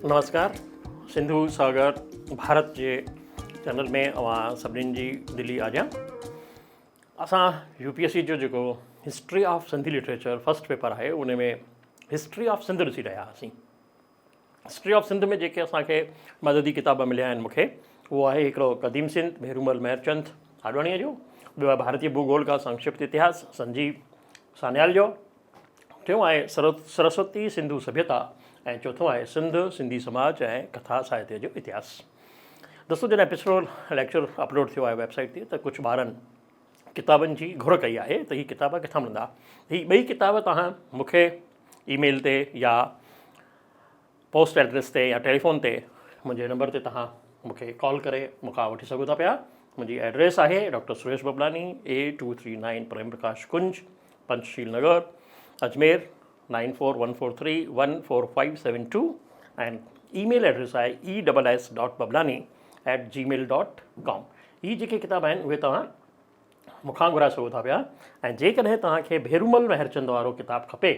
नमस्कार। सिंधु सागर भारत जे channel में अवां सभिनीनि जी दिली आजां। असां यूपीएससी जो जेको history of Sindhi literature first paper है उन में हिस्ट्री ऑफ सिंध ॾिसी रहिया हुआसीं। हिस्ट्री ऑफ सिंध में जेके असांखे मददी किताब मिलिया आहिनि मूंखे, उहो आहे हिकिड़ो क़दीम सिंध भेरूमल महरचंद आडवाणीअ जो, ॿियो आहे भारतीय भूगोल का संक्षिप्त इतिहास संजीव सान्याल जो, टियों आहे सरस्वती सिंधु सभ्यता ऐं चौथों आहे सिंध सिंधी समाज ऐं कथा साहित्य जो इतिहास। दोस्तों, जॾहिं पिछलो लेक्चर अपलोड थियो आहे वेबसाइट ते त कुझु ॿारनि किताबनि जी घुर कई आहे त हीअ किताब किथां मिलंदा। हीअ ॿई किताब तव्हां मूंखे ईमेल ते या पोस्ट एड्रेस ते या टेलीफोन ते मुंहिंजे नंबर ते तव्हां मूंखे कॉल करे मूंखां वठी सघो था पिया। मुंहिंजी एड्रेस आहे doctor Suresh Bablani, A239 Prem Prakash Kunj, Panchsheel Nagar, Ajmer 9414314572 and email address आहे ess.bablani@gmail.com। हीअ जेके किताब आहिनि उहे तव्हां मूंखां घुराए सघो था पिया। ऐं जेकॾहिं तव्हांखे भेरूमल महरचंद वारो किताबु खपे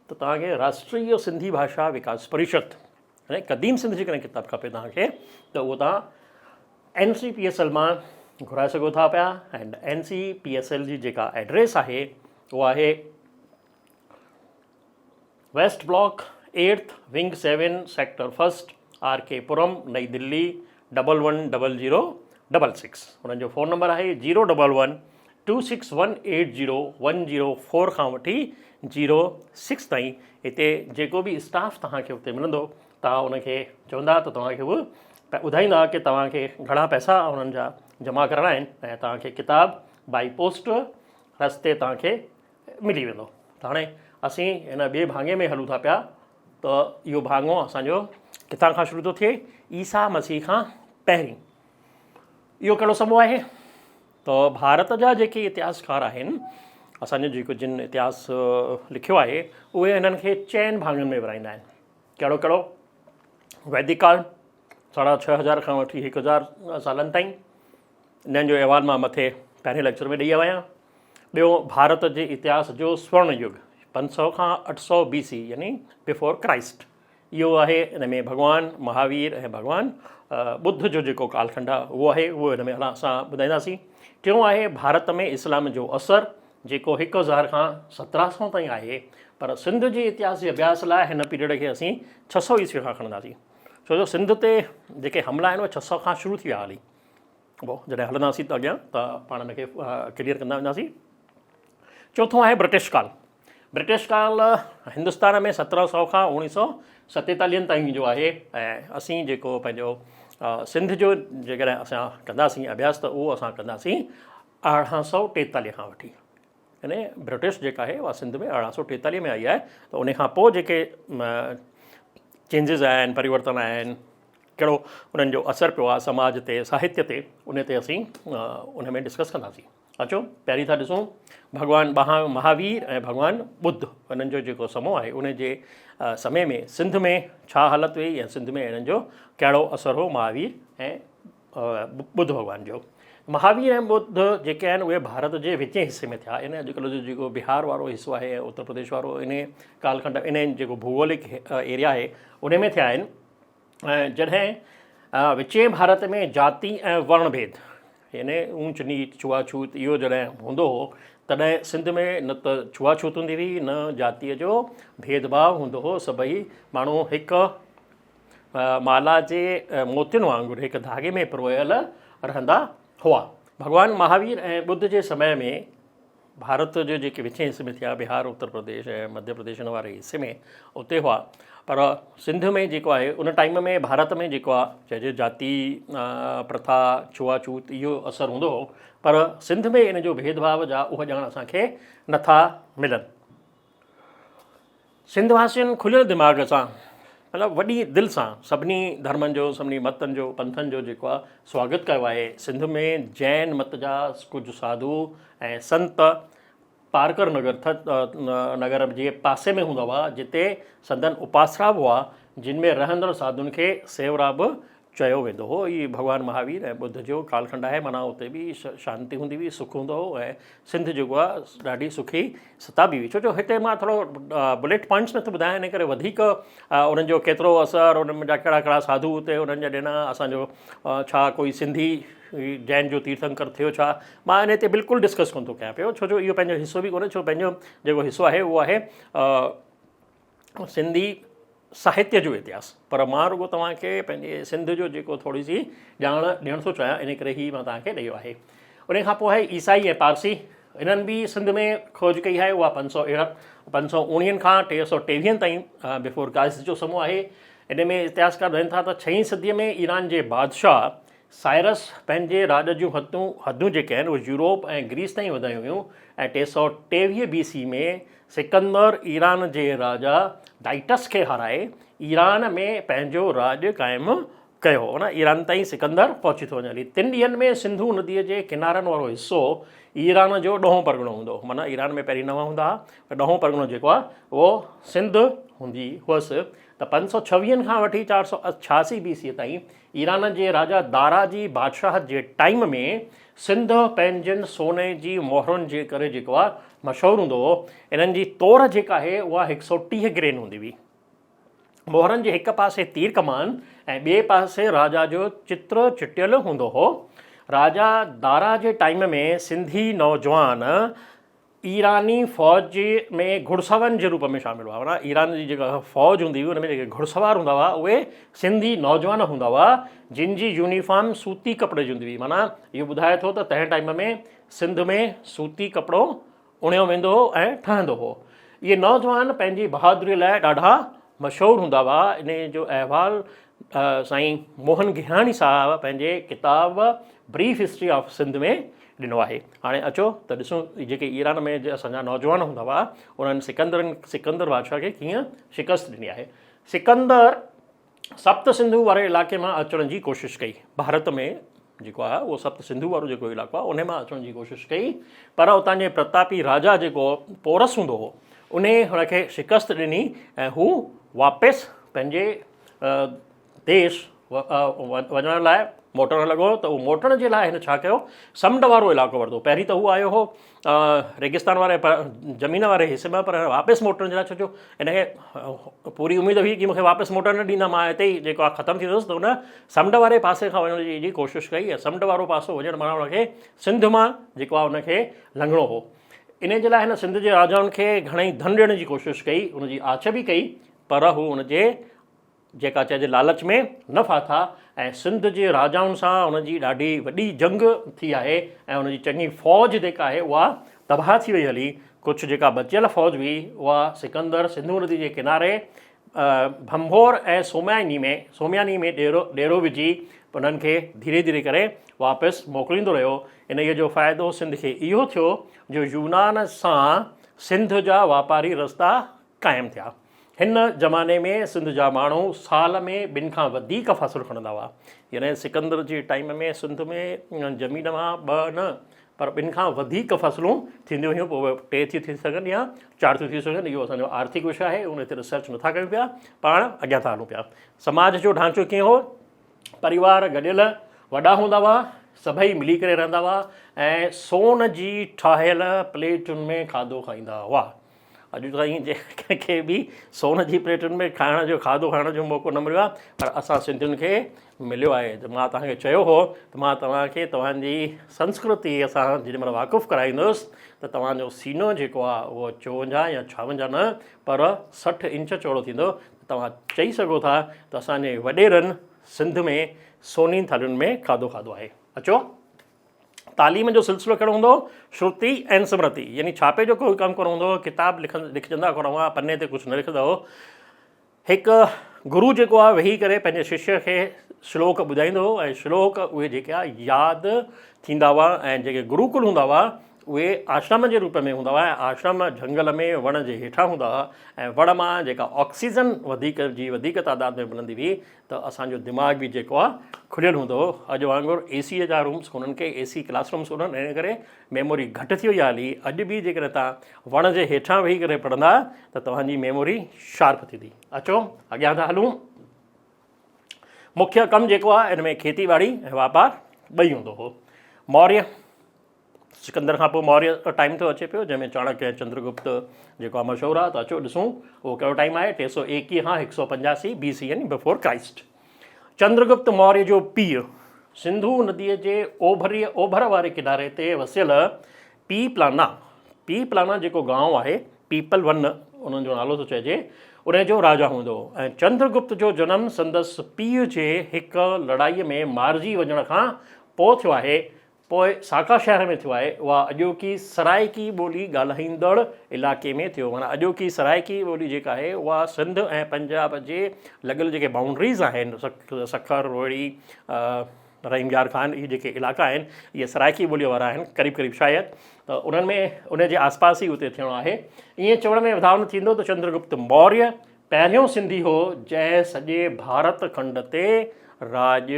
त तव्हांखे राष्ट्रीय सिंधी भाषा विकास परिषद यानी क़दीम सिंध जी कॾहिं किताबु खपे तव्हांखे त उहो तव्हां NCPSL मां घुराए सघो था पिया। एंड NCPSL जी जेका एड्रेस आहे उहा आहे west block 8th wing 7 sector 1 RK Puram New Delhi 110066। हुननि जो फ़ोन नंबर आहे 01126180104 खां वठी 06 ताईं। हिते जेको बि स्टाफ तव्हांखे हुते मिलंदो तव्हां उनखे चवंदा त तव्हांखे उहे ॿुधाईंदा कि तव्हांखे घणा पैसा उन्हनि जा जमा कराइणा आहिनि ऐं तव्हांखे किताब बाई पोस्ट रस्ते तव्हांखे मिली वेंदो। त हाणे असीं हिन ॿिए भाङे में हलूं था पिया त इहो भाङो असांजो किथां खां शुरू थो थिए, ईसा मसीह खां पहिरीं। इहो कहिड़ो समूह आहे त भारत जा जेके इतिहासकार आहिनि, असांजो जेको जिन इतिहास लिखियो आहे उहे हिननि खे 4 भाङनि में विराईंदा आहिनि। कहिड़ो कहिड़ो? वैदिक काल 6500 खां वठी 1000 सालनि ताईं। इन्हनि जो अहवाल मां मथे पहिरें लेक्चर में ॾेई आयो आहियां। ॿियो भारत जे इतिहास जो स्वर्ण युग 500 खां 800 BC यानी बिफोर क्राइस्ट। इहो आहे। हिन में भॻवानु महावीर ऐं भॻवानु बुद्ध जो जेको कालखंड आहे उहो आहे, उहो हिन में असां ॿुधाईंदासीं। टियों आहे भारत में इस्लाम जो असरु जेको 1000 खां 1700 ताईं आहे, पर सिंध जे इतिहास जे अभ्यास लाइ हिन पीरियड खे असीं 600 ईस्वी खां खणंदासीं। छो जो सिंध ते जेके हमला आहिनि उहे 600 खां शुरू थी विया हली। पोइ जॾहिं हलंदासीं त अॻियां त पाण हिनखे क्लियर कंदा वेंदासीं। चौथों आहे ब्रिटिश काल। ब्रिटिश काल हिंदुस्तान में 1700 खां 1947 ताईं जो आहे। ऐं असीं जेको पंहिंजो सिंध जो जेकॾहिं असां कंदासीं अभ्यास त उहो असां कंदासीं 1843 खां वठी। यानी ब्रिटिश जेका आहे उहा सिंध में 1843 में आई आहे। त उन खां पोइ जेके चेंजिस आहिनि, परिवर्तन आहिनि, कहिड़ो उन्हनि जो असरु पियो आहे समाज ते, साहित्य ते, उन ते असीं उन में डिस्कस कंदासीं। अचो पहिरीं था ॾिसूं भॻवानु महावीर ऐं भॻवानु बुद्ध। उन्हनि जो जेको समूह आहे उन जे समय में सिंध में छा हालति हुई ऐं सिंध में हिननि जो कहिड़ो असरु हो महावीर ऐं बुद्ध भॻवान जो। महावीर ऐं बुद्ध जेके आहिनि उहे भारत जे विचें हिसे में थिया। इन अॼुकल्ह जो जेको बिहार वारो हिसो आहे, उत्तर प्रदेश वारो, इन कालखंड इन जेको भूगोलिक एरिया आहे उन में थिया आहिनि। ऐं जॾहिं विचें भारत में जाति ऐं वर्ण भेद यानी ऊंच नीच छुआछूत इहो जॾहिं हूंदो हो तॾहिं सिंध में न त छुआछूत हूंदी हुई न जातीअ जो भेदभाव हूंदो हो। सभई माण्हू हिकु माला जे मोतियुनि वांगुरु हिकु धागे में पिरोयल रहंदा हुआ। भॻवानु महावीर ऐं बुद्ध जे समय में भारत जो जेके विचें हिसे में थिया, बिहार, उत्तर प्रदेश ऐं मध्य प्रदेश वारे हिसे में उते हुआ। पर सिंध में जेको आहे उन टाइम में भारत में जेको आहे चइजे जाति प्रथा छुआछूत इहो असरु हूंदो हो, पर सिंध में इन जो भेदभाव जा उहे ॼाण असांखे नथा मिलनि। सिंधवासियुनि खुलियल दिमाग़ सां मतिलबु वॾी दिलि सां सभिनी धर्मनि जो, सभिनी मतनि जो, पंथनि जो जेको आहे स्वागत कयो आहे। सिंध में जैन मत जा कुझु साधु ऐं संत पारकर नगर जे पासे में हूंदा हुआ जिते संदन उपासरा हुआ, जिन में रहंदड़ साधुनि खे सेवरा बि चयो वेंदो हो। इहे भॻवानु महावीर ऐं बुद्ध जो कालखंड आहे, माना उते बि शांती हूंदी हुई, सुख हूंदो हो ऐं सिंध जेको आहे ॾाढी सुखी सता बि हुई। छो जो हिते मां थोरो बुलेट पॉइंट्स में थो ॿुधायां, इन करे वधीक उन्हनि जो केतिरो असरु, उन्हनि जा कहिड़ा कहिड़ा साधू हुते उन्हनि जा ॾिना, असांजो छा कोई सिंधी जैन जो तीर्थंकर थियो छा, मां इन ते बिल्कुलु डिस्कस कोन थो कयां पियो, छो जो इहो पंहिंजो हिसो बि कोन्हे। छो पंहिंजो जेको हिसो आहे उहो आहे सिंधी साहित्य जो इतिहास। पर मां रुॻो तव्हांखे पंहिंजे सिंध जो जेको थोरी सी ॼाण ॾियणु थो चाहियां, इन करे ई मां तव्हांखे ॾेयो आहे। उन खां पोइ आहे ईसाई ऐं पारसी, इन्हनि बि सिंध में खोज कई आहे। उहा 519 खां 323 ताईं बिफोर क्राइस्ट जो समूह आहे। इन में इतिहासकार ॿुधाइनि था त 6वीं सदीअ में ईरान जे बादशाह साइरस पंहिंजे राॼ जूं हदूं जेके आहिनि उहे यूरोप ऐं ग्रीस ताईं वधायूं हुयूं ऐं 323 BC में सिकंदर ईरान जे राजा डाइटस खे हाराए ईरान में पंहिंजो राॼ क़ाइमु कयो हो। न ईरान ताईं सिकंदर पहुची थो वञे हली। 3 ॾींहंनि में सिंधू नदीअ जे किनारनि वारो हिसो ईरान जो ॾहों परगिणो हूंदो। माना ईरान में पहिरीं 9 हूंदा हुआ, ॾहों परगिणो जेको आहे उहो सिंध हूंदी हुअसि। त 526 खां वठी 488 BC ताईं ईरान जे राजा दारा जी बादशाह जे टाइम में सिंध पंहिंजनि सोने जी मोहरुनि जे करे जेको आहे मशहूरु हूंदो हो। इन्हनि जी तौर जेका आहे उहा 130 ग्रेन हूंदी हुई। मोहरनि जे हिकु पासे तीर कमान ऐं ॿिए पासे राजा जो चित्र चिटियल हूंदो हो। राजा दारा जे टाइम में सिंधी नौजवान ईरानी फ़ौज में घुड़सवारनि जे रूप में शामिल हुआ। माना ईरान जी जेका फ़ौज हूंदी हुई उन में जेके घुड़सवार हूंदा हुआ उहे सिंधी नौजवान हूंदा हुआ, जिन जी यूनिफॉर्म सूती कपिड़े जी हूंदी हुई। माना इहो ॿुधाए थो त तंहिं टाइम में सिंध में सूती कपिड़ो उणियो वेंदो हो ऐं ठहंदो हो। इहे नौजवान पंहिंजी बहादुरीअ लाइ ॾाढा मशहूरु हूंदा हुआ। इन जो अहवालु साईं मोहन गिहाणी साहब पंहिंजे किताब ब्रीफ हिस्ट्री ऑफ सिंध में ॾिनो आहे। हाणे अचो त ॾिसूं जेके ईरान में असांजा नौजवान हूंदा हुआ उन्हनि सिकंदर बादशाह खे कीअं शिकस्त ॾिनी आहे। सिकंदर सप्त सिंधु वारे इलाइक़े मां अचण जी कोशिशि कई। भारत में जेको आहे उहो सप्त सिंधु वारो जेको इलाइक़ो आहे उन मां अचण जी कोशिशि कई, पर उतां जे प्रतापी राजा जेको पोरस हूंदो हो उन हुनखे शिकस्त ॾिनी ऐं हू वापसि पंहिंजे देश वञण लाइ मोटणु लॻो। त उहो मोटण जे लाइ हिन छा कयो, समुंड वारो इलाइक़ो वरितो। पहिरीं त हू आयो हो रेगिस्तान वारे ज़मीन वारे हिसे में, पर वापसि मोटण जे लाइ छो जो हिनखे पूरी उमेदु हुई कि मूंखे वापसि मोटणु न ॾींदा, मां हिते ई जेको आहे ख़तमु थी वेंदुसि। त हुन समुंड वारे पासे खां वञण जी कोशिशि कई ऐं समुंड वारो पासो वञणु माना हुनखे सिंध मां जेको आहे हुनखे लंघणो हो। इन जे लाइ हिन सिंध जे राजाउनि खे घणेई धन ॾियण जी कोशिशि कई, हुनजी आछ बि कई, पर हू हुनजे जेका चइजे लालच में न फाथा ऐं सिंध जे राजाउनि सां हुनजी ॾाढी वॾी जंग थी आहे ऐं हुनजी चङी फ़ौज जेका आहे उहा तबाह थी वई हली। कुझु जेका बचियल फ़ौज हुई उहा सिकंदर सिंधू नदी जे किनारे भंभोर ऐं सोमयानी में डेरो विझी उन्हनि खे धीरे धीरे करे वापसि मोकिलींदो रहियो। इन जो फ़ाइदो सिंध खे इहो थियो जो यूनान सां सिंध जा वापारी रस्ता क़ाइमु थिया। हिन ज़माने में सिंध जा माण्हू साल में 2 खां वधीक फ़सुलु खणंदा हुआ। यानी सिकंदर जे टाइम में सिंध में ज़मीन मां 2 न पर 2 खां वधीक फ़सलूं थींदियूं हुयूं। पोइ 3 थी सघनि या 4 थी सघनि। इहो असांजो आर्थिक विषय आहे, उन ते रिसर्च नथा कयूं पिया, पाण अॻियां था हलूं पिया। समाज जो ढांचो कीअं हो, परिवार गॾियल वॾा हूंदा हुआ, सभई मिली करे रहंदा हुआ ऐं सोन जी ठाहियल प्लेटुनि में खाधो खाईंदा हुआ। अॼु ताईं कंहिंखे बि सोन जी प्लेटुनि में खाधो खाइण जो मौक़ो न मिलियो आहे, पर असां सिंधियुनि खे मिलियो आहे। त मां तव्हांखे चयो हो त मां तव्हांखे तव्हांजी संस्कृति सां जेॾीमहिल वाक़ुफ़ु कराईंदुसि त तव्हांजो सीनो जेको आहे उहो 54 या 56 न पर 60 इंच चौड़ो थींदो। तव्हां चई सघो था त असांजे वॾेरनि सिंध में सोनी थालियुनि में खाधो खाधो आहे। अचो, तालीम जो सिलसिलो कहिड़ो हूंदो, श्रुति ऐं स्मृति, यानी छापे जो कोई कमु कोन हूंदो, किताब लिखजंदा कोन हुआ, पने ते कुझु न लिखंदा हो। हिकु गुरु जेको आहे वेही करे पंहिंजे शिष्य खे श्लोक ॿुधाईंदो हो ऐं श्लोक उहे जेके आहे यादि थींदा हुआ। ऐं जेके गुरुकुल हूंदा हुआ उहे आश्रम जे रूप में हूंदा हुआ ऐं आश्रम झंगल में वण जे हेठां हूंदा हुआ ऐं वण मां जेका ऑक्सीजन वधीक तादाद में मिलंदी हुई त असांजो दिमाग़ बि जेको आहे खुलियलु हूंदो हो। अॼु वांगुरु एसीअ जा रूम्स हुननि खे एसी क्लासरूम्स हुननि, इन करे मेमोरी घटि थी वई आहे हली। अॼु बि जेकॾहिं तव्हां वण जे हेठां वेही करे पढ़ंदा त तव्हांजी मेमोरी शार्प थींदी। अचो अॻियां था हलूं। मुख्य कमु जेको आहे इन में खेती ॿाड़ी ऐं वापारु ॿई हूंदो हो। मौर्य सिकंदर खां पोइ मौर्य टाइम थो अचे पियो, जंहिंमें चाणक्य चंद्रगुप्त जेको आहे मशहूरु आहे। त अचो ॾिसूं उहो कहिड़ो टाइम आहे। 321 खां 185 BC यानी बिफोर क्राइस्ट। चंद्रगुप्त मौर्य जो पीउ सिंधू नदीअ जे ओभर वारे किनारे ते वसियल पी प्लाना जेको गांव आहे, पीपल वन उन्हनि जो नालो थो चइजे, उन जो राजा हूंदो। ऐं चंद्रगुप्त जो जनमु संदसि पीउ जे हिकु लड़ाईअ में मारिजी वञण खां पोइ थियो आहे। पोइ साका शहर में थियो आहे। उहा अॼोकी सराइकी ॿोली ॻाल्हाईंदड़ इलाइक़े में थियो। माना अॼोकी सराइकी ॿोली जेका आहे उहा सिंध ऐं पंजाब जे लॻियल जेके बाउंड्रीज़ आहिनि, सखर, रोहिड़ी, रहीम यार ख़ान, इहे जेके इलाइक़ा आहिनि इहे सराइकी ॿोलीअ वारा आहिनि क़रीब क़रीब शायदि। त उन्हनि में उनजे आसपास ई उते थियणो आहे। ईअं चवण में वाधारो न थींदो त चंद्रगुप्त मौर्य पहिरियों सिंधी हो जंहिं सॼे भारत खंड ते राज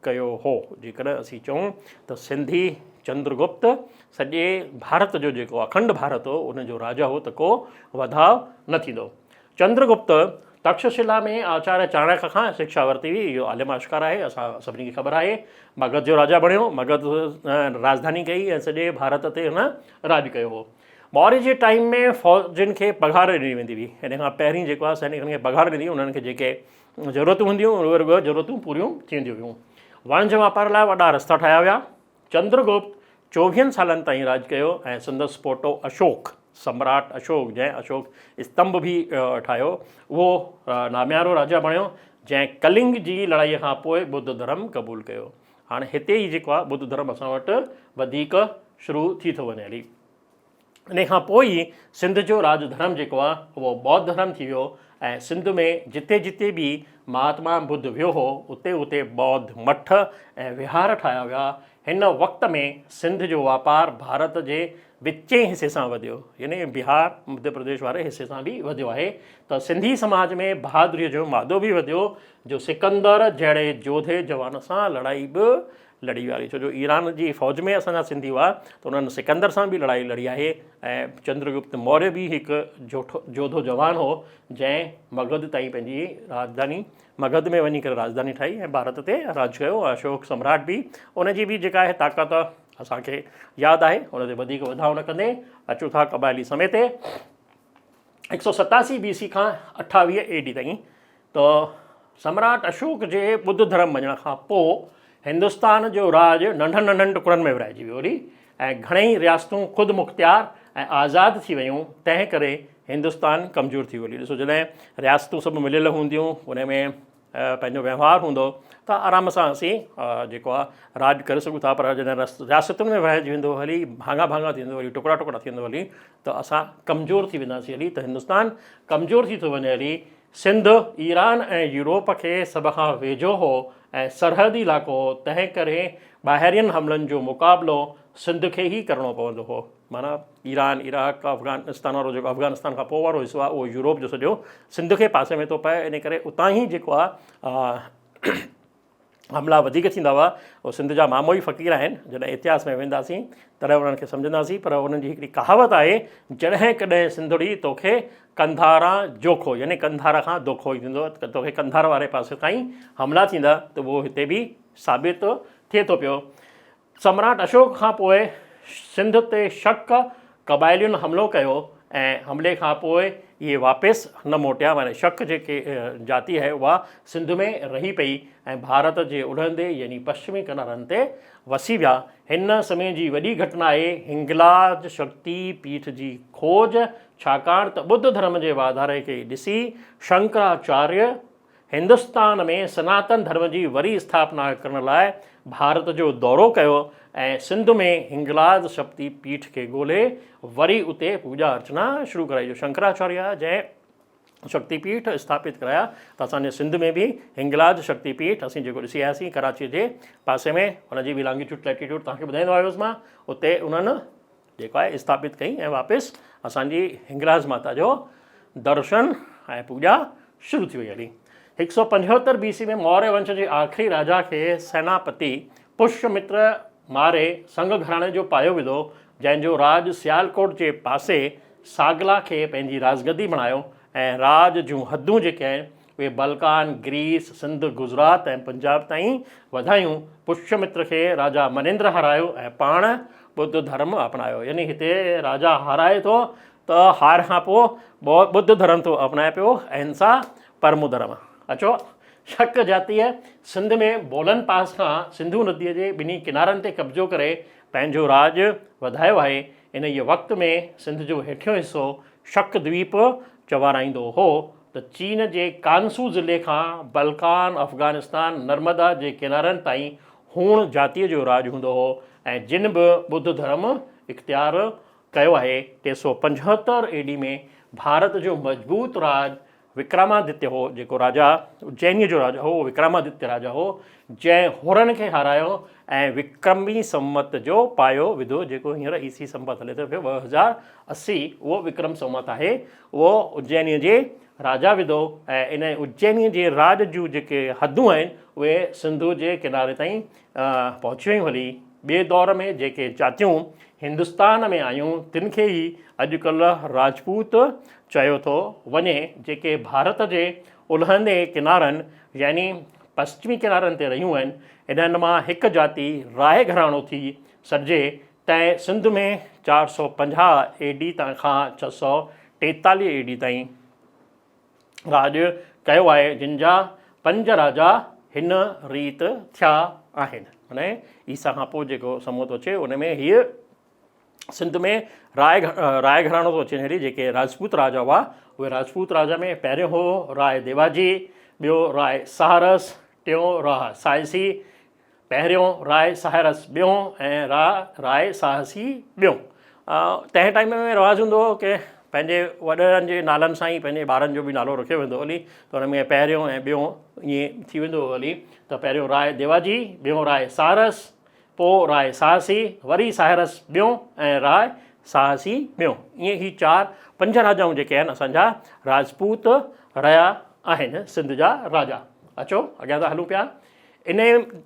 कयो हो। जेकॾहिं असीं चऊं त सिंधी चंद्रगुप्त सॼे भारत जो जेको अखंड भारत हो उनजो राजा हो, त को वधाउ न थींदो। चंद्रगुप्त तक्षशिला में आचार्य चाणक्य खां शिक्षा वरिती हुई। इहो आलिम आश्कार आहे, असां सभिनी खे ख़बर आहे। मगध जो राजा बणियो, मगध राजधानी कई ऐं सॼे भारत ते हुन राज कयो हो। मौर्य जे टाइम में फ़ौजियुनि खे पघार ॾिनी वेंदी हुई। हिन खां पहिरीं जेको आहे सैनिकनि खे पघार ॾिनी, उन्हनि खे जेके ज़रूरतूं हूंदियूं उहे रुॻो ज़रूरतूं पूरियूं थींदियूं हुयूं। वाणिज्य वापार लाइ वॾा रस्ता ठाहिया विया। चंद्रगुप्त 24 सालनि ताईं राज कयो ऐं संदसि पोटो अशोक, सम्राट अशोक, जंहिं अशोक स्तंभ बि ठाहियो, उहो नाम्यारो राजा बणियो, जंहिं कलिंग जी लड़ाईअ खां पोइ बुद्ध धर्म क़बूलु कयो। हाणे हिते ई जेको आहे बुद्ध धर्म असां वटि वधीक शुरू थी थो वञे हली। इन खां पोइ ई सिंध जो राज धर्म जेको आहे उहो बौद्ध धर्म थी वियो। ऐं सिंध में जिते जिते बि महात्मा बुद्ध वियो हो उते उते बौद्ध मठ ऐं विहार ठाहिया विया। हिन वक़्त में सिंध जो वापारु भारत जे विचे हिसे सां वधियो, यानी बिहार मध्य प्रदेश वारे हिसे सां बि वधियो आहे। त सिंधी समाज में बहादुरीअ जो मादो बि वधियो, जो सिकंदर जहिड़े जोधे जवान सां लड़ाई बि लड़ी वारी। छो जो ईरान जी फ़ौज में असांजा सिंधी हुआ त उन्हनि सिकंदर सां बि लड़ाई लड़ी आहे। ऐं चंद्रगुप्त मौर्य बि हिकु जोधो जवान हो जंहिं मगध ताईं पंहिंजी राजधानी, मगध में वञी करे राजधानी ठाही ऐं भारत ते राज कयो। अशोक सम्राट बि उनजी बि जेका आहे ताक़त असांखे यादि आहे। उन ते वधीक वधाउ न कंदे अचूं था क़बाइली समय ते। 187 BC खां 28 AD ताईं। त सम्राट अशोक जे बुद्ध धर्म वञण खां पोइ हिंदुस्तान जो राज नंढनि नंढनि टुकड़नि में विरहाइजी वियो वरी, ऐं घणेई रियासतूं ख़ुदि मुख़्तियार ऐं आज़ादु थी वियूं। तंहिं करे हिंदुस्तान कमज़ोर थी वियो। ॾिसो, जॾहिं रियासतूं सभु मिलियल हूंदियूं, उन में पंहिंजो व्यवहार हूंदो, त आराम सां असीं जेको आहे राज करे सघूं था। पर जॾहिं रियासतुनि में विरहाइजी वेंदो हली, भाङा भाङा थींदो हली, टुकड़ा टुकड़ा थींदो हली, त असां कमज़ोर थी वेंदासीं हली। त हिंदुस्तान कमज़ोर थी थो वञे हली। सिंध ईरान ऐं यूरोप खे सभ खां वेझो हो ऐं सरहदी इलाइक़ो हो। तंहिं करे ॿाहिरियनि हमलनि जो मुक़ाबिलो सिंध खे ई करिणो पवंदो हो। माना ईरान, इराक, अफ़गानिस्तान वारो जेको अफ़गानिस्तान खां पोइ वारो हिसो आहे उहो यूरोप जो सॼो सिंध खे पासे में थो पए। इन करे उतां ई जेको आहे हमला वधीक थींदा हुआ। उहो सिंध जा मामोई फ़क़ीर आहिनि। जॾहिं इतिहास में वेंदासीं तॾहिं उन्हनि खे सम्झंदासीं। पर उन्हनि जी हिकिड़ी कहावत आहे, जॾहिं कॾहिं सिंधड़ी तोखे कंधारा जोखो, यानी कंधार खां दोखो ई थींदो, तोखे कंधार वारे पासे खां ई हमला थींदा। त उहो हिते बि साबित थिए थो पियो। सम्राट अशोक खां पोइ सिंध ते शक क़बाइलियुनि हमलो कयो ऐं हमले खां पोइ इहे वापसि न मोटिया। माना शक जेके जाती आहे उहा सिंध में रही पई ऐं भारत जे उड़ंदे यानी पश्चिमी किनारनि ते वसी विया। हिन समय जी वॾी घटना आहे हिंगलाज शक्ति पीठ जी खोज। छाकाणि त ॿुद्ध धर्म जे वाधारे खे ॾिसी शंकराचार्य हिंदुस्तान में सनातन धर्म जी वरी स्थापना करण लाइ भारत जो दौरो कयो ऐं सिंध में हिंगलाज शक्ति पीठ खे ॻोल्हे वरी उते पूॼा अर्चना शुरू कराई। जो शंकराचार्य जंहिं शक्तिपीठ स्थापित कराया, त असांजे सिंध में बि हिंगलाज शक्तिपीठ असीं जेको ॾिसी आयासीं कराची जे पासे में, हुनजी बि लॉन्गिट्यूड लैटिट्यूड तव्हांखे ॿुधाईंदो आहियोसि मां। उते उन्हनि जेको आहे स्थापित कई ऐं वापसि असांजी हिंगलाज माता जो दर्शन ऐं पूॼा शुरू थी वई हली। 175 BC में मौर्य वंश जे आख़िरी राजा खे सेनापति पुष्यमित्र मारे संघ घराणे जो पायो विधो, जंहिंजो राज सियालकोट जे पासे सागला खे पंहिंजी राजगद्दी बणायो ऐं राज जूं हदूं जेके आहिनि उहे बल्कान, ग्रीस, सिंध, गुजरात ऐं पंजाब ताईं वधायूं। पुष्यमित्र खे राजा मनेंद्र हारायो ऐं पाण बुद्ध धर्म अपनायो। यानी हिते राजा हाराए थो त हार खां पोइ बुद्ध धर्म थो अपनाए पियो, अहिंसा परमो धर्म। अचो, शक जातीअ सिंध में बोलन पास खां सिंधु नदीअ जे ॿिन्ही किनारनि ते कब्ज़ो करे पंहिंजो राज वधायो आहे। इन ई वक़्त में सिंध जो हेठियों हिसो शक द्वीप चवाराईंदो हो त चीन जे कानसू ज़िले खां बल्कान, अफ़गानिस्तान, नर्मदा जे किनारनि ताईं हूण जातीअ जो राज हूंदो हो ऐं जिन बि बुद्ध धर्म इख़्तियार कयो आहे। 375 AD में भारत जो मज़बूत राज विक्रमादित्य हो, जेको राजा उज्जैनीअ जो राजा हो, विक्रमादित्य राजा हो, जंहिं हुरन खे हारायो ऐं विक्रमी संवत जो पायो विधो, जेको हींअर ईसी संवत हले थो पियो 2080। उहो विक्रम संवत आहे, उहो उज्जैनीअ जे राजा विधो ऐं इन उज्जैनीअ जे राज जूं जेके हदूं आहिनि उहे सिंधु जे किनारे ताईं पहुची वियूं। हली ॿिए दौर में जेके जातियूं हिंदुस्तान में आयूं तिन खे ई अॼुकल्ह राजपूत चयो थो वञे, जेके भारत जे उलहंदे किनारनि यानी पश्चिमी किनारनि ते रहियूं आहिनि। इन्हनि मां हिकु जाति राय घराणो थी सॾिजे तंहिं सिंध में 450 AD खां 643 AD ताईं राज कयो आहे, जिन जा 5 राजा हिन रीत थिया आहिनि। माने ईसा खां पोइ जेको समूह थो अचे उन में हीअ सिंध में राय घराणो थो अचे। अहिड़ी जेके राजपूत राजा हुआ उहे राजपूत राजा में पहिरियों हो राय देवाजी, ॿियो राय सहारस, टियों राय सायसी, पहिरियों राय सहारस ॿियों ऐं राय साहसी ॿियों। तंहिं टाइम में रवाज़ु हूंदो हो की पंहिंजे वॾनि जे नालनि सां ई पंहिंजे ॿारनि जो बि नालो रखियो वेंदो हली, त हुन में पहिरियों ऐं ॿियों ईअं थी वेंदो हली। त पहिरियों राय देवाजी, ॿियों राय सहारस, पोइ राय साहसी, वरी सहारस ॿियों ऐं राय साहसी ॿियों। ईअं ई 4-5 राजाऊं जेके आहिनि असांजा राजपूत रहिया आहिनि, सिंध जा राजा। अचो अॻियां था हलूं पिया। इन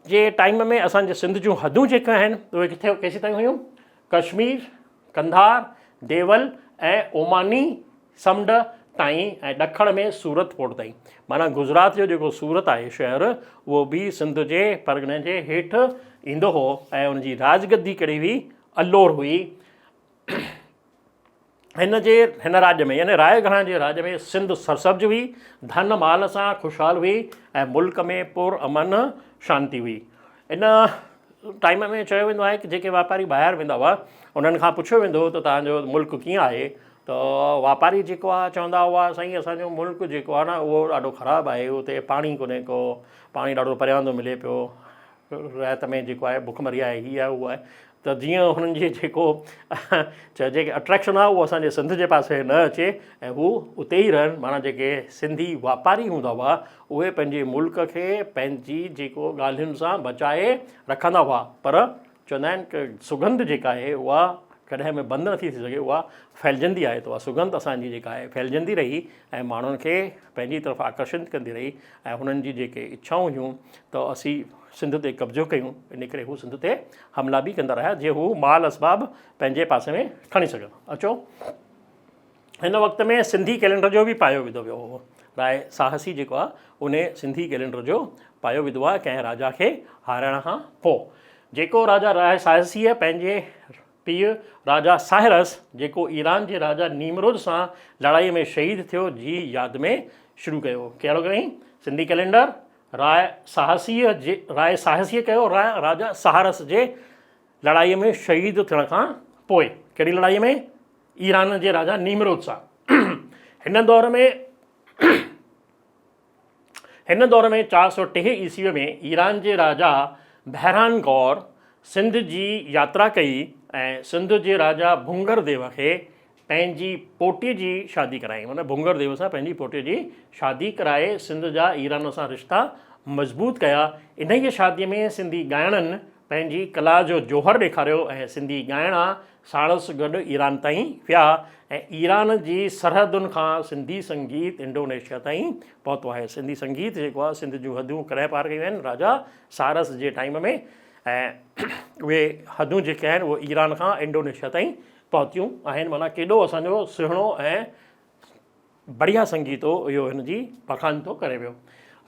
जे टाइम में असांजे सिंध जूं हदूं जेके आहिनि उहे किथे केसीं ताईं हुयूं? कश्मीर, कंधार, देवल ऐं ओमानी समुंड ताईं ऐं ॾखण में सूरत पोर्ट ताईं। माना गुजरात जो जेको सूरत आहे शहर, उहो बि सिंध जे परगिणे जे हेठि ईंदो हो ऐं उनजी राजगद्दी कहिड़ी हुई? अल्लोर हुई। हिन राज्य में यानी राय घराणे जे राज्य में सिंध सरसब्ज हुई, धन माल सां ख़ुशहाल हुई ऐं मुल्क में पुरअमन शांती हुई। इन टाइम में चयो वेंदो आहे कि जेके वापारी ॿाहिरि वेंदा हुआ उन्हनि खां पुछियो वेंदो हो त तव्हांजो मुल्क कीअं आहे, त वापारी जेको आहे चवंदा हुआ साईं असांजो मुल्क जेको आहे न उहो ॾाढो ख़राबु आहे, उते पाणी कोन्हे को, पाणी ॾाढो परियां थो मिले पियो, रात में जेको आहे भुखमरी आहे, हीअ आहे उहा आहे। त जीअं हुननि जी जेको चइजे कि अट्रैक्शन आहे उहो असांजे सिंध जे पासे न अचे ऐं हू उते ई रहनि। माना जेके सिंधी वापारी हूंदा हुआ उहे पंहिंजे मुल्क खे पंहिंजी जेको ॻाल्हियुनि सां बचाए रखंदा हुआ, पर चवंदा आहिनि कि सुगंध जेका आहे उहा कॾहिं में बंदि नथी थी सघे, उहा फैलजंदी आहे। त उहा सुगंध असांजी जेका आहे फैलजंदी रही ऐं माण्हुनि खे पंहिंजी तरफ़ आकर्षित कंदी रही ऐं हुननि जी जेके इच्छाऊं हुयूं त असीं सिंध ते कब्ज़ो कयूं, इन करे हू सिंध ते हमला बि कंदा रहिया जीअं हू माल असबाब पंहिंजे पासे में खणी सघनि। अचो, हिन वक़्त में सिंधी कैलेंडर जो बि पायो विधो वियो हो। राय साहसी जेको आहे उन सिंधी कैलेंडर जो पायो विधो आहे कंहिं राजा खे हाराइण खां पोइ। जेको राजा राय साहसीअ पंहिंजे पीउ राजा साहिरस जेको ईरान जे राजा नीमरोद सां लड़ाईअ में शहीद थियो जी यादि में शुरू कयो। कहिड़ो कयईं? सिंधी कैलेंडर राय साहसीअ कयो राजा सहारस जे लड़ाईअ में शहीद थियण खां पोइ। कहिड़ी लड़ाईअ में? ईरान जे राजा नीमरोद सां। हिन दौर में 403 ईस्वीअ में ईरान जे राजा बहरान गौर सिंध जी यात्रा कई ऐं सिंध जे राजा भुंगर देव खे पंहिंजी पोटीअ जी शादी कराई। माना भुंगर देव सां पंहिंजी पोटीअ जी शादी कराए सिंध जा ईरान सां रिश्ता मज़बूत कया। इन ई शादीअ में सिंधी ॻाइणनि पंहिंजी कला जो जोहर ॾेखारियो ऐं सिंधी ॻाइणा साणस गॾु ईरान ताईं विया ऐं ईरान जी सरहदुनि खां सिंधी संगीत इंडोनेशिया ताईं पहुतो आहे। सिंधी संगीत जेको आहे सिंध जूं हदूं कॾहिं पार कयूं आहिनि? राजा सारस जे टाइम में। ऐं उहे हदूं जेके आहिनि उहे ईरान खां इंडोनेशिया ताईं पहुतियूं आहिनि। माना केॾो असांजो सुहिणो ऐं बढ़िया संगीत हो इहो हिन जी बखान थो करे वियो।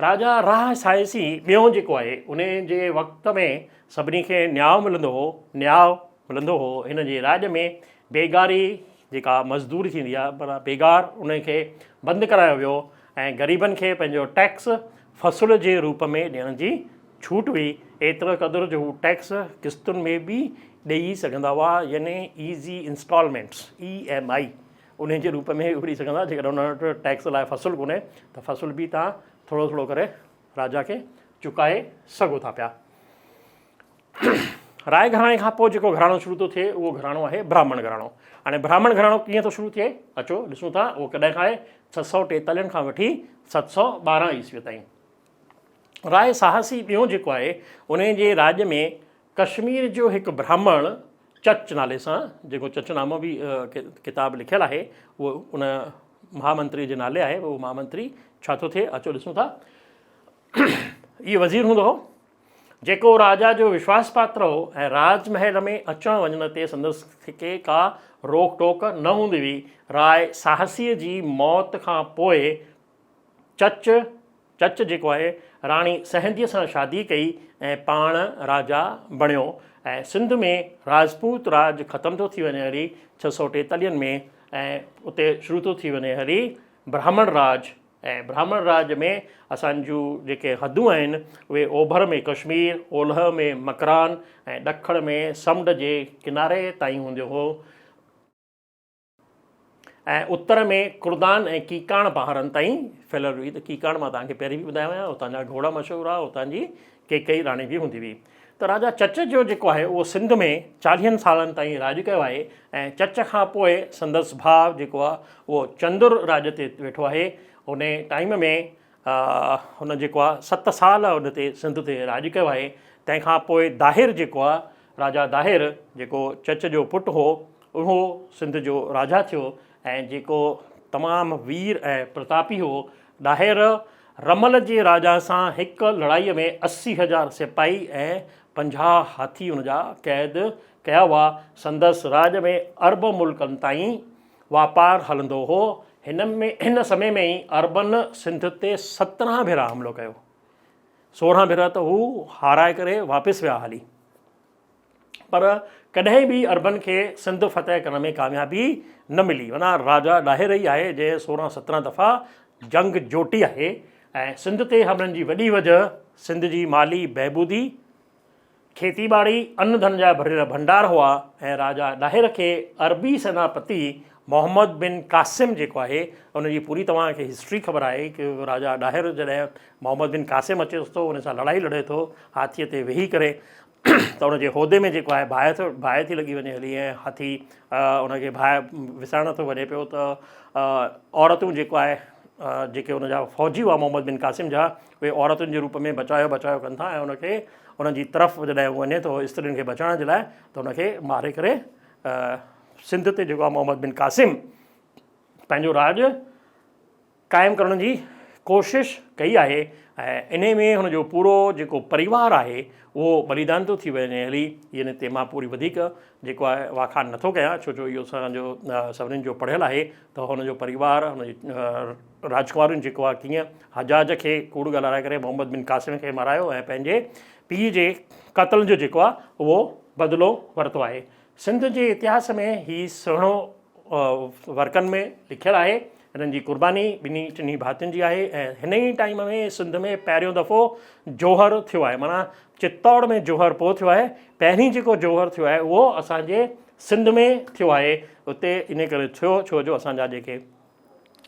राजा राह सायसी ॿियों जेको आहे उन जे वक़्त में सभिनी खे न्याय मिलंदो हो। हिन जे राज में बेगारी जेका मज़दूरी थींदी आहे पर बेगार उनखे बंदि करायो वियो ऐं ग़रीबनि खे पंहिंजो टैक्स फ़सुल जे रूप में ॾियण जी छूट हुई। एतिरो क़दुरु जो हू टैक्स क़िस्तुनि में बि ॾेई सघंदा हुआ, यानी ईज़ी इंस्टॉलमेंट्स EMI उन जे रूप में उभरी सघंदा। जेकॾहिं उन वटि टैक्स लाइ फ़सुलु कोन्हे त फ़सुलु बि तव्हां थोरो थोरो करे राजा खे चुकाए सघो था पिया। राय घराणे खां पोइ जेको घराणो शुरू थो थिए उहो घराणो आहे ब्राह्मण घराणो। हाणे ब्राह्मण घराणो कीअं थो शुरू थिए, अचो ॾिसूं था। उहो कॾहिं खां आहे 643 खां वठी 712 ईस्वी ताईं। राय साहसी ॿियों जेको आहे उन जे राज में कश्मीर जो हिकु ब्राह्मण चच नाले सां, जेको चचनामो बि किताब लिखियलु आहे, उहो उन महामंत्री जे नाले आहे। उहो महामंत्री छा थो थिए, अचो ॾिसूं था। इहो वज़ीर हूंदो हो जेको राजा जो विश्वास पात्र हो ऐं राजमहल में अचण वञण ते संदसि खे का रोक टोक न हूंदी हुई। राय साहसीअ जी मौत खां पोइ चच जेको आहे राणी सहंदीअ सां शादी कई ऐं पाण राजा बणियो ऐं सिंध में राजपूत राज ख़तमु थो थी वञे हली 643 में, ऐं उते शुरू थो थी वञे हली ब्राह्मण राज। ऐं ब्राह्मण राज में असांजूं जेके हदूं आहिनि उहे ओभर में कश्मीर, ओलह में मकरान ऐं ॾखण में समुंड जे किनारे ताईं हूंदो हो ऐं उत्तर में कुर्दान ऐं कीकाण पहाड़नि ताईं फैलियल हुई। त कीकाण मां तव्हांखे पहिरीं बि ॿुधायो आहियां, उतां जा घोड़ा मशहूरु आहे, उतां जी केकई राणी बि हूंदी हुई। त राजा चच जो जेको आहे उहो सिंध में 40 सालनि ताईं राज कयो आहे ऐं चच खां पोइ संदसि भाउ जेको आहे उहो चंदुर राज ते वेठो आहे। उन टाइम में हुन जेको आहे 7 साल उन ते सिंध ते राज कयो आहे। तंहिंखां पोइ दाहिर जेको आहे, राजा दाहिर जेको चच जो पुटु हो, उहो सिंध जो राजा थियो ऐं जेको तमामु वीर ऐं प्रतापी हो। दाहिर रमल जे राजा सां हिकु लड़ाईअ में 80,000 सिपाही ऐं 50 हाथी हुन जा क़ैद कया हुआ। संदसि राज में अरब मुल्कनि ताईं वापारु हलंदो हो। हिन समय में ई अरबनि सिंध ते 17 भेरा हमिलो कयो। 16 भेरा त हू हाराए करे वापसि विया हली, पर कॾहिं बि अरबनि खे सिंध फ़तह करण में कामयाबी न मिली। माना राजा ॾाहिर ई आहे जंहिं 16-17 दफ़ा जंग जोटी आहे ऐं सिंध ते हमलनि जी वॾी वजह सिंध जी माली बहबूदी, खेती ॿाड़ी, अन्न धन जा भरियल भंडार हुआ। ऐं राजा ॾाहिर खे अरबी सेनापति मोहम्मद बिन कासिम जेको आहे उनजी पूरी तव्हांखे हिस्ट्री ख़बर आहे कि राजा ॾाहिर जॾहिं मोहम्मद बिन कासिम अचेसि थो, उन सां लड़ाई लड़े थो हाथीअ ते वेही करे, त उनजे उहिदे में जेको आहे बाहि थी लॻी वञे हली ऐं हाथी उनखे बाहि विसारण थो वञे पियो। त औरतूं जेको आहे जेके उनजा फ़ौजी हुआ मोहम्मद बिन कासिम जा, उहे औरतुनि जे रूप में बचायो कनि था ऐं उनखे उनजी तरफ़ जॾहिं वञे थो स्त्रियुनि खे बचाइण जे लाइ, त उनखे मारे करे सिंध ते जेको आहे मोहम्मद बिन कासिम पंहिंजो राज क़ाइमु करण जी कोशिशि कई आहे। ऐं इन में हुनजो पूरो जेको परिवार आहे उहो बलिदान थो थी वञे हली। इन ते मां पूरी वधीक जेको आहे वाखान नथो कयां, छो जो इहो असांजो सभिनीनि जो पढ़ियलु आहे त हुनजो परिवार, हुनजी राजकुमारियुनि जेको आहे कीअं हजाज खे कूड़ ॻाल्हाए करे मोहम्मद बिन कासिम खे मारायो ऐं पंहिंजे पीउ जे क़त्ल जो जेको आहे उहो बदिलो वरितो आहे। सिंध जे इतिहास में ही सुहिणो वर्कनि में लिखियलु आहे। हिननि जी कुर्बानी ॿिन्ही टिनी भातियुनि जी आहे ऐं हिन ई टाइम में सिंध में पहिरियों दफ़ो जौहर थियो आहे। माना चित्तौड़ में जौहर पोइ थियो आहे, पहिरीं जेको जौहर थियो आहे उहो असांजे सिंध में थियो आहे। उते इन करे थियो छो जो असांजा जेके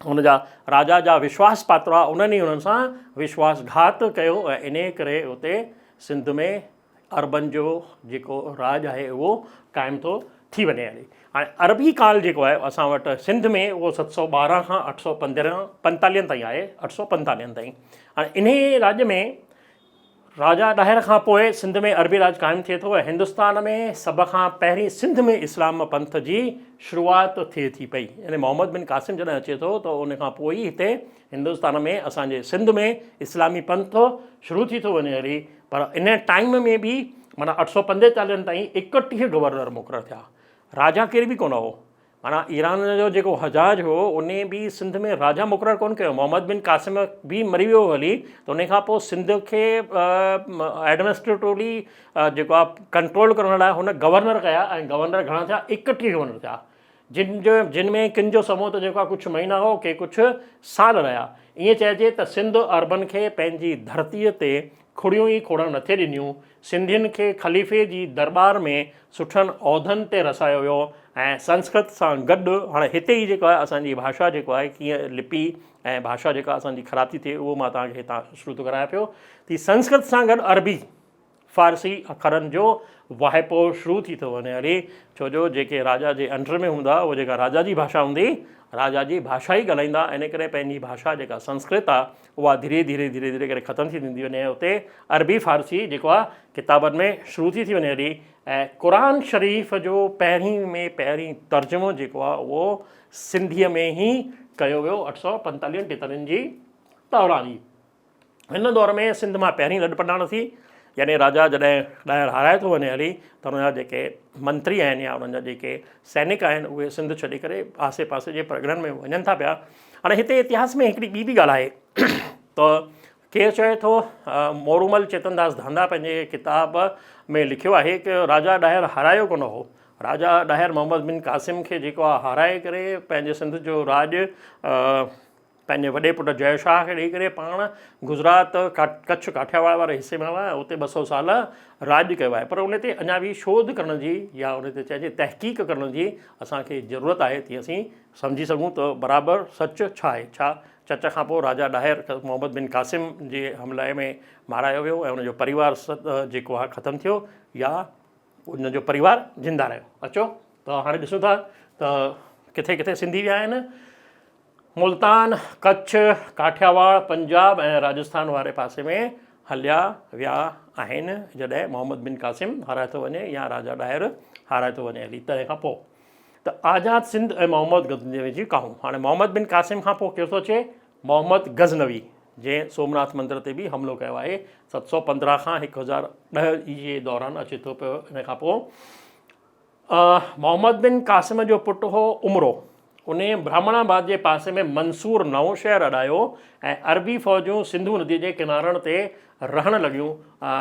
हुनजा राजा जा विश्वास पात्र आहे उन्हनि ई हुननि सां विश्वासघात कयो ऐं इन करे उते सिंध में अरबनि जो जेको राज आहे उहो क़ाइमु थो थी वञे हली। हाणे अरबी काल जेको आहे असां वटि सिंध में उहो 712 खां 845 ताईं आहे, 845 ताईं। हाणे इन राज्य में राजा ॾाहिर खां पोइ सिंध में अरबी राज क़ाइमु थिए थो ऐं हिंदुस्तान में सभ खां पहिरीं सिंध में इस्लाम पंथ जी शुरूआति थिए थी पई। यानी मोहम्मद बिन कासिम जॾहिं अचे थो त उन खां पोइ ई हिते हिंदुस्तान में असांजे सिंध में इस्लामी पंथ शुरू थी थो वञे हली। पर इन टाइम में बि माना 845 ताईं 31 गवर्नर मुक़ररु थिया। राजा केर बि कोन हो, माना ईरान जो जेको हजाज हो उन बि सिंध में राजा मुक़ररु कोन कयो, मोहम्मद बिन क़ासिम बि मरी वियो हली, त उन खां पोइ सिंध खे एडमिनिस्ट्रेटिवली जेको आहे कंट्रोल करण लाइ हुन गवर्नर कया, ऐं गवर्नर घणा थिया, 31 गवर्नर थिया, जिन में किन जो समूह त जेको आहे कुझु महीना हो के कुझु साल रहिया। ईअं चइजे त सिंध अरबन खे पंहिंजी धरतीअ ते खुड़ियूं ई खोड़ण नथे ॾिनियूं, सिंधियुनि खे ख़लीफ़े जी दरबार में सुठनि उहिदनि ते रसायो वियो, ऐं संस्कृत सां गॾु हाणे हिते ई जेको आहे असांजी भाषा जेको आहे कीअं लिपि ऐं भाषा जेका असांजी ख़राब थी थिए उहो मां तव्हांखे हितां शुरू थो करायां पियो। त संस्कृत सां गॾु अरबी फ़ारसी अखरनि जो वाहिपो शुरू थी थो वञे हली, छो जो जेके राजा जे अंडर में हूंदा उहो जेका राजा जी भाषा हूंदी, राजा जी भाषा ई ॻाल्हाईंदा, इन करे पंहिंजी भाषा जेका संस्कृत आहे उहा धीरे धीरे करे ख़तमु थी वेंदी वञे, उते अरबी फ़ारसी जेको आहे किताबनि में शुरू थी वञे हली। ऐं क़ुर शरीफ़ जो पहिरीं तर्जुमो जेको आहे उहो सिंधीअ में ई कयो वियो 845 जी दौरान ई। हिन दौर में सिंध मां पहिरीं लॾ पटाण थी, यानी राजा जॾहिं ॿाहिरि हाराए थो वञे हली त हुनजा जेके मंत्री आहिनि या उन्हनि जा जेके सैनिक आहिनि उहे सिंध छॾे करे आसे पासे जे परगि॒णनि में वञनि था पिया। हाणे हिते इतिहास में हिकिड़ी ॿी बि ॻाल्हि आहे त केरु चए थो, मोरूमल चेतनदास धांधा पंहिंजे किताब में लिखियो आहे कि राजा ॾाहिर हारायो कोन हो, राजा ॾाहिर मोहम्मद बिन क़ासिम खे जेको आहे हाराए करे पंहिंजे सिंध जो राज पंहिंजे वॾे पुटु जय शाह खे ॾेई करे पाण गुजरात कच्छ काठियावाड़ वारे हिसे में आया, उते 200 साल राज कयो आहे। पर उन ते अञा बि शोध करण जी या उन ते चइजे तहक़ीक़ करण जी असांखे ज़रूरत आहे, तीअं असीं सम्झी सघूं त बराबरि सच छा आहे। छा चच खां पोइ राजा ॾाहिर मोहम्मद बिन क़ासिम जे हमले में मारायो वियो ऐं उनजो परिवार जेको आहे ख़तमु थियो, या उनजो परिवार ज़िंदा रहियो। अचो त हाणे ॾिसूं था त किथे किथे सिंधी विया आहिनि। मुल्तान, कच्छ, काठियावाड़, पंजाब ऐं राजस्थान वारे पासे में हलिया विया आहिनि जॾहिं मोहम्मद बिन क़ासिम हाराए थो वञे या राजा ॾाहिर हाराए थो वञे हली। तंहिं खां पोइ त आज़ाद सिंध ऐं मोहम्मद गज़नवी जी काहूं। हाणे मोहम्मद बिन क़ासिम खां पोइ केरु थो अचे, मोहम्मद गज़नवी, जंहिं सोमनाथ मंदर ते बि हमिलो कयो आहे 715 खां 1010 जे दौरान अचे थो पियो। इन खां पोइ मोहम्मद बिन क़ासिम जो पुटु हो उमरो, उन ब्राह्मणाबाद जे पासे में मंसूर नओं शहर अॾायो ऐं अरबी फ़ौजूं सिंधु नदीअ जे किनारनि ते रहणु लॻियूं।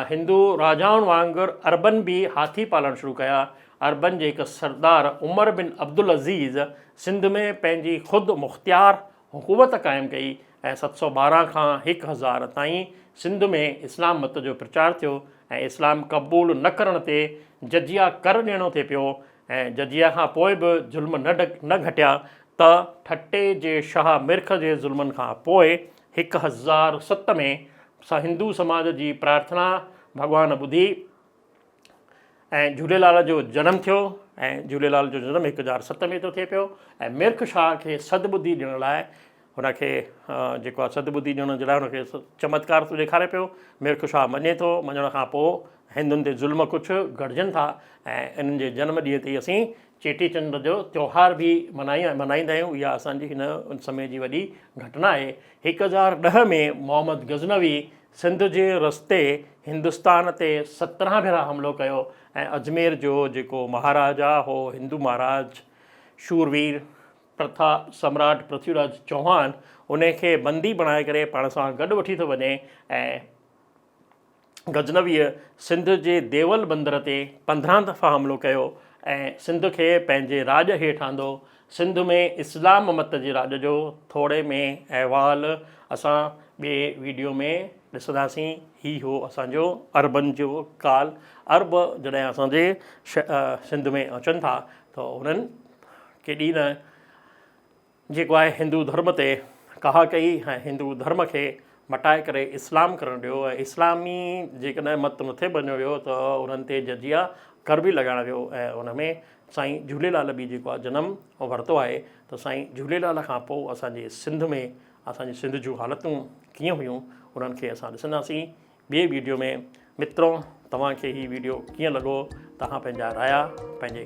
हिंदू राजाउनि वांगुरु अरबन बि हाथी पालणु शुरू कया। अरबन जे हिकु सरदार उमर बिन अब्दुल अज़ीज़ सिंध में पंहिंजी ख़ुदि मुख़्तियार हुकूमत क़ाइमु कई ऐं 712 खां 1000 ताईं सिंध में इस्लाम मत जो प्रचार थियो ऐं इस्लाम क़बूल न करण ते जजिया कर ॾियणो थिए पियो ऐं जजिया खां पोइ बि ज़ुल्म न घटिया त ठटे जे शाह मिर्ख जे ज़ुल्मनि खां पोइ 1007 में हिंदू समाज जी प्रार्थना भॻवानु ॿुधी ऐं झूलेलाल जो जनमु थियो ऐं झूलेलाल जो जनमु 1007 में थो थिए पियो ऐं मिर्ख शाह खे सदबुद्धि ॾियण लाइ हुनखे जेको आहे सदबुद्धि ॾियण जे लाइ हुनखे चमत्कार थो ॾेखारे पियो। मिर्ख शाह मञे थो, मञण खां पोइ हिंदुनि ते ज़ुल्म कुझु घटिजनि था ऐं इन्हनि जे जनम ॾींहं ते असीं चेटीचंड जो त्योहार बि मल्हाईंदा आहियूं। इहा असांजी हिन समय जी वॾी घटना आहे। 1010 में मोहम्मद गज़नवी सिंध जे रस्ते हिंदुस्तान ते 17 भेरा हमिलो कयो ऐं अजमेर जो जेको महाराजा हो, हिंदू महाराज शूरवीर प्रथा सम्राट पृथ्वीराज चौहान, उनखे बंदी बणाए करे पाण सां गॾु वठी थो वञे ऐं गज़नवीअ सिंध जे देवल बंदर ते 15 दफ़ा हमिलो कयो ऐं सिंध खे पंहिंजे राज हेठि आंदो। सिंध में इस्लाम मत जे राज जो थोरे में अहवाल असां ॿिए वीडियो में ॾिसंदासीं। ही हो असांजो अरबन जो काल। अरब जॾहिं असांजे सिंध में अचनि था त उन्हनि केॾी न जेको आहे हिंदू धर्म ते कहा कई ऐं हिंदू धर्म खे मटाए करे इस्लाम करणु ॾियो ऐं इस्लामी जेकॾहिं मत मथे बणियो वियो त उन्हनि ते जजिया कर बि लॻाइणु वियो ऐं उन में साईं झूलेलाल बि जेको आहे जनमु वरितो आहे। त साईं झूलेलाल खां पोइ असांजे सिंध में असांजी सिंध जूं हालतूं कीअं हुयूं उन्हनि खे असां ॾिसंदासीं ॿिए वीडियो में। मित्रों, तव्हांखे हीउ वीडियो कीअं लॻो, तव्हां पंहिंजा राया पंहिंजे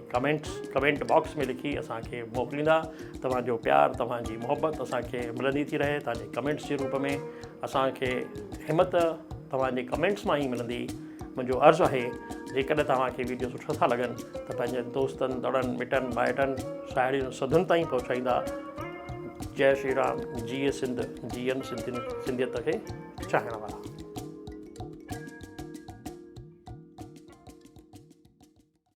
कमेंट बॉक्स में लिखी असांखे मोकिलींदा। तव्हांजो प्यार, तव्हांजी मोहबत असांखे मिलंदी थी रहे तव्हांजे कमेंट्स जे रूप में। असांखे हिमत तव्हांजे कमेंट्स मां ई मिलंदी। मुंहिंजो अर्ज़ु आहे जेकॾहिं तव्हांखे वीडियो सुठा था लॻनि त पंहिंजे दोस्तनि दड़नि मिटनि माइटनि साहेड़ियुनि सभिनि ताईं पहुचाईंदा। जय श्री राम, जीए सिंध, जीअनि सिंधियत खे चाहण वारा।